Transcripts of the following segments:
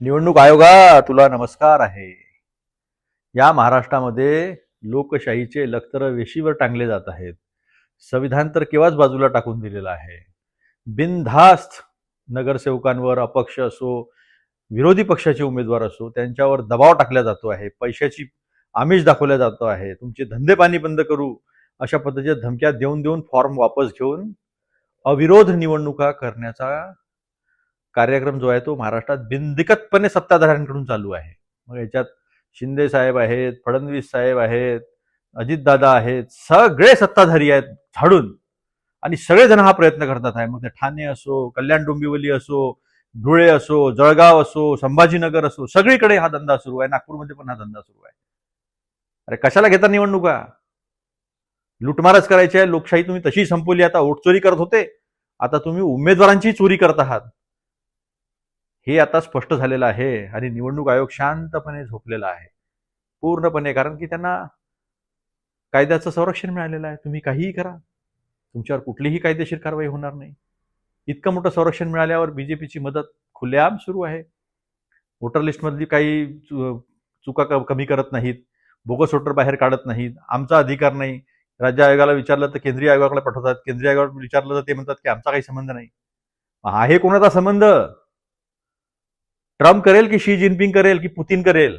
निवडणूक आयोगा तुला नमस्कार आहे. या महाराष्ट्रामध्ये लोकशाहीचे लखतर वेशीवर टांगले जात आहेत. संविधान तर केव्हाच बाजूला टाकून दिलेलं आहे. बिनधास्त नगरसेवकांवर अपक्ष असो, विरोधी पक्षाचे उमेदवार असो, त्यांच्यावर दबाव टाकला जातो आहे. पैशाची आमिष दाखवल्या जातो आहे. तुमचे धंदे पाणी बंद करू अशा पद्धतीच्या धमक्या देऊन देऊन फॉर्म वापस घेऊन अविरोध निवडणुका करण्याचा कार्यक्रम जो आहे तो महाराष्ट्रात बिनदिक्कतपणे सत्ताधाऱ्यांकडून चालू आहे. मग याच्यात शिंदे साहेब आहेत, फडणवीस साहेब आहेत, अजितदादा आहेत, सगळे सत्ताधारी आहेत झाडून आणि सगळेजण हा प्रयत्न करतात आहे. मग ते ठाणे असो, कल्याण डोंबिवली असो, धुळे असो, जळगाव असो, संभाजीनगर असो, सगळीकडे हा धंदा सुरू आहे. नागपूरमध्ये पण हा धंदा सुरू आहे. अरे कशाला घेता निवडणुका? लुटमारच करायची आहे. लोकशाही तुम्ही तशी संपवली. आता वोटचोरी करत होते, आता तुम्ही उमेदवारांची चोरी करत आहात. हे आता स्पष्ट झालेलं आहे आणि निवडणूक आयोग शांतपणे झोपलेला आहे पूर्णपणे. कारण की त्यांना कायद्याचं संरक्षण मिळालेलं आहे. तुम्ही काहीही करा, तुमच्यावर कुठलीही कायदेशीर कारवाई होणार नाही. इतकं मोठं संरक्षण मिळाल्यावर बीजेपीची मदत खुलेआम सुरू आहे. वोटर लिस्टमधली काही चुका कमी करत नाहीत, बोगस वोटर बाहेर काढत नाहीत. आमचा अधिकार नाही. राज्य आयोगाला विचारलं तर केंद्रीय आयोगाकडे पाठवतात, केंद्रीय आयोगाला विचारलं तर ते म्हणतात की आमचा काही संबंध नाही. आहे कोणाचा संबंध? ट्रम्प करेल की शी जिनपिंग करेल की पुतीन करेल?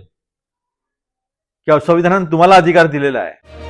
किंवा संविधानाने तुम्हाला अधिकार दिलेला आहे.